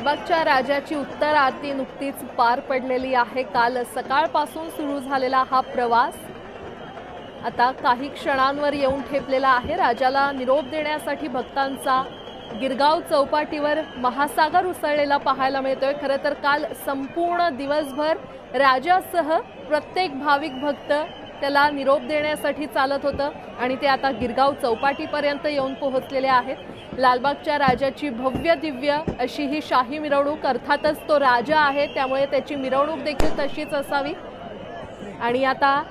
लालबागच्या राजाची उत्तर आरती नुकतीच पार पडलेली आहे। काल सकाळपासून सुरू झालेला हा प्रवास आता काही क्षणांवर येऊन ठेपलेला आहे। राजाला निरोप देण्यासाठी भक्तांचा गिरगाव चौपाटीवर महासागर उसळलेला पाहायला मिळतोय। खरं तर काल संपूर्ण दिवसभर राजासह प्रत्येक भाविक भक्त त्याला निरोप देण्यासाठी चालत होतं आणि ते आता गिरगाव चौपाटीपर्यंत येऊन पोहोचलेले आहेत। लालबागच्या राजाची भव्य दिव्य अशी ही शाही मिरवणूक, अर्थातच तो राजा आहे त्यामुळे त्याची मिरवणूक देखील तशीच असावी। आणि आता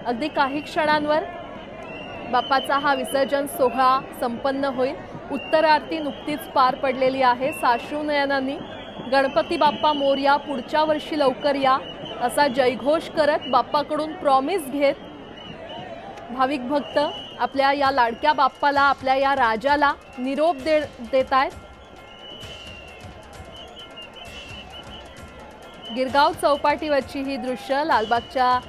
अगदी काही क्षणांवर बाप्पाचा हा विसर्जन सोहळा संपन्न होईल। उत्तर आरती नुकतीच पार पडलेली आहे। साश्रू नयनांनी गणपती बाप्पा मोरया, पुढच्या वर्षी लवकर या असा जयघोष करत बाप्पाकडून प्रॉमिस घेत भाविक भक्त आपल्या या लाडक्या बाप्पाला, आपल्या या राजाला निरोप देत आहेत। गिरगाव चौपाटीवरची ही दृश्य, लालबागच्या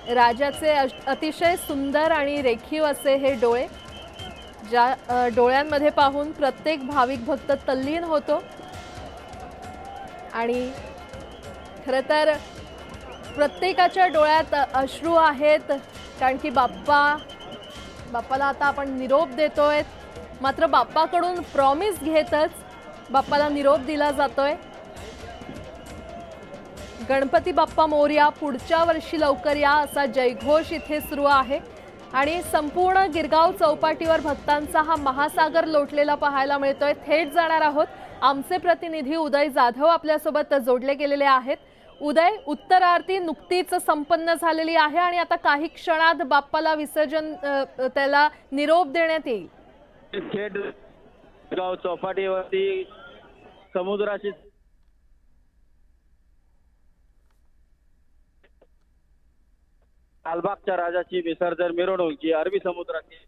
राजाचे अतिशय सुंदर आणि रेखीव असे हे डोळे, ज्या डोळ्यांमध्ये पाहून प्रत्येक भाविक भक्त तल्लीन होतो। आणि खरं तर प्रत्येकाच्या डोळ्यात अश्रू आहेत, कारण की बाप्पाला आता आपण निरोप देतोय, मात्र बाप्पाकडून प्रॉमिस घेतच बाप्पाला निरोप दिला जातोय। गणपती बाप्पा मोरया, पुढच्या वर्षी लवकर या असा जयघोष इथे सुरू आहे। आणि संपूर्ण गिरगाव चौपाटीवर भक्तांचा हा महासागर लोटलेला पाहायला मिळतोय। थेट जाणार आहोत, आमचे प्रतिनिधी उदय जाधव आपल्यासोबत जोडले गेलेले आहेत। उदय, उत्तर आरती नुकतीच संपन्न झालेली आहे आणि आता काही क्षणात बाप्पाला विसर्जन, त्याला निरोप देण्यात येईल। थेट गिरगाव चौपाटीवरती समुद्राची लालबागच्या राजाची विसर्जन मिरवणूक जी अरबी समुद्राची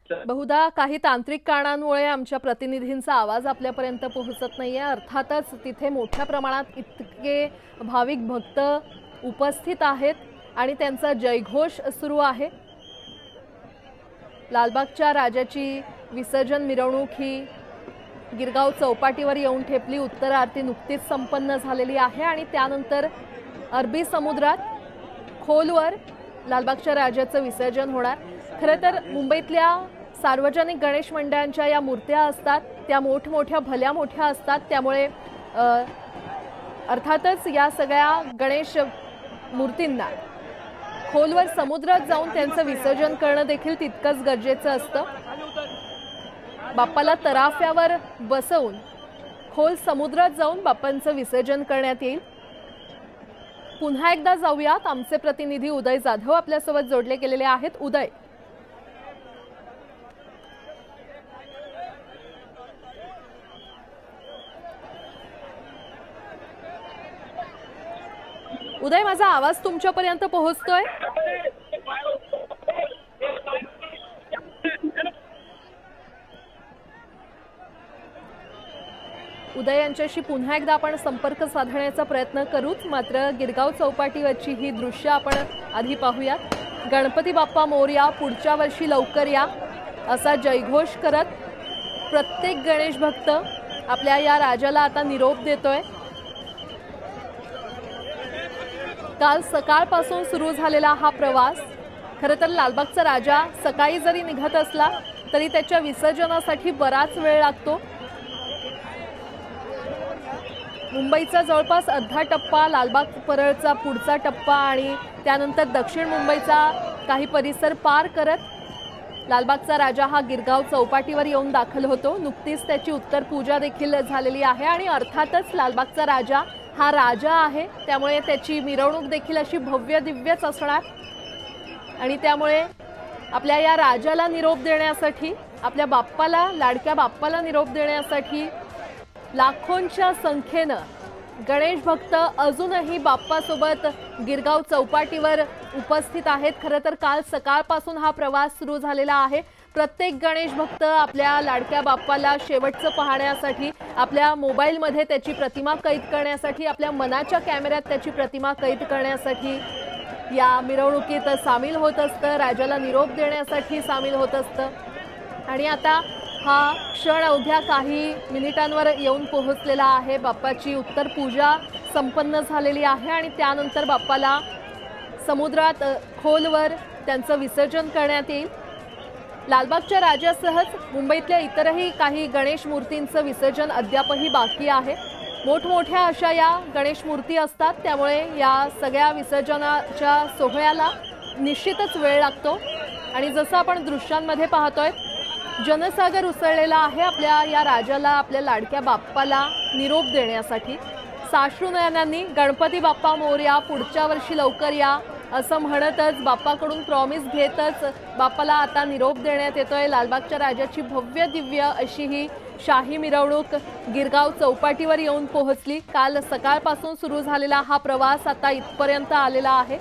बहुधा काही तांत्रिक कारणांमुळे आमच्या प्रतिनिधींचा आवाज आपल्यापर्यंत पोहोचत नाहीये। अर्थातच तिथे मोठ्या प्रमाणात इतके भाविक भक्त उपस्थित आहेत आणि त्यांचा जयघोष सुरू आहे। लालबागच्या राजाची विसर्जन मिरवणूक ही गिरगाव चौपाटीवर येऊन ठेपली। उत्तर आरती नुकतीच संपन्न झालेली आहे आणि त्यानंतर अरबी समुद्रात खोलवर लालबागच्या राजाचं विसर्जन होणार। खरं तर मुंबईतल्या सार्वजनिक गणेश मंडळांच्या या मूर्त्या असतात त्या मोठमोठ्या, भल्या मोठ्या असतात, त्यामुळे अर्थातच या सगळ्या गणेश मूर्तींना खोलवर समुद्रात जाऊन त्यांचं विसर्जन करणं देखील तितकंच गरजेचं असतं। बाप्पाला तराफ्यावर बसवून खोल समुद्रात जाऊन बाप्पांचं विसर्जन करण्यात येईल। पुन्हा एकदा जाऊयात, आमचे प्रतिनिधी उदय जाधव आपल्यासोबत जोडले गेलेले आहेत। उदय, उदय, माझा आवाज तुमच्यापर्यंत पोहोचतोय? उदय यांच्याशी पुन्हा एकदा आपण संपर्क साधण्याचा प्रयत्न करूच, मात्र गिरगाव चौपाटीवरची ही दृश्य आपण आधी पाहूयात। गणपती बाप्पा मोरया, पुढच्या वर्षी लवकर या असा जयघोष करत प्रत्येक गणेश भक्त आपल्या या राजाला आता निरोप देतोय। काल सकाळपासून सुरू झालेला हा प्रवास, खरं तर लालबागचा राजा सकाळी जरी निघत असला तरी त्याच्या विसर्जनासाठी बराच वेळ लागतो। मुंबईचा जवळपास अर्धा टप्पा, लालबाग परळचा पुढचा टप्पा आणि त्यानंतर दक्षिण मुंबईचा काही परिसर पार करत लालबागचा राजा हा गिरगाव चौपाटीवर येऊन दाखल होतो। नुकतीच त्याची उत्तर पूजा देखील झालेली आहे आणि अर्थातच लालबागचा राजा हा राजा आहे त्यामुळे त्याची मिरवणूक देखील अशी भव्य दिव्यच असणार। आणि त्यामुळे आपल्या या राजाला निरोप देण्यासाठी, आपल्या बाप्पाला, लाडक्या बाप्पाला निरोप देण्यासाठी लाखोंच्या संख्येनं गणेश भक्त अजूनही बाप्पासोबत गिरगाव चौपाटीवर उपस्थित आहेत। खरं तर काल सकाळपासून हा प्रवास सुरू झालेला आहे। प्रत्येक गणेश भक्त आपल्या लाडक्या बाप्पाला शेवटचं पाहण्यासाठी, आपल्या मोबाईलमध्ये त्याची प्रतिमा कैद करण्यासाठी, आपल्या मनाच्या कॅमेऱ्यात त्याची प्रतिमा कैद करण्यासाठी या मिरवणुकीत सामील होत असतं, राजाला निरोप देण्यासाठी सामील होत असतं। आणि आता हा क्षण अवघ्या काही मिनिटांवर येऊन पोहोचलेला आहे। बाप्पाची उत्तर पूजा संपन्न झालेली आहे आणि त्यानंतर बाप्पाला समुद्रात खोलवर त्यांचं विसर्जन करण्यात येईल। लालबागच्या राजासहच मुंबईतल्या इतरही काही गणेश मूर्तींचं विसर्जन अद्यापही बाकी आहे। मोठमोठ्या अशा या गणेश मूर्ती असतात, त्यामुळे या सगळ्या विसर्जनाच्या सोहळ्याला निश्चितच वेळ लागतो। आणि जसं आपण दृश्यांमध्ये पाहतोय, जनसागर उसळलेला आहे आपल्या या राजाला, आपल्या लाडक्या बाप्पाला निरोप देण्यासाठी। साश्रू नयनांनी गणपती बाप्पा मोरया, पुढच्या वर्षी लवकर या असं म्हणतच बाप्पाकडून प्रॉमिस घेतच बाप्पाला आता निरोप देण्यात येतोय। लालबागच्या राजाची भव्य दिव्य अशी ही शाही मिरवणूक गिरगाव चौपाटीवर येऊन पोहोचली। काल सकाळपासून सुरू झालेला हा प्रवास आता इथपर्यंत आलेला आहे।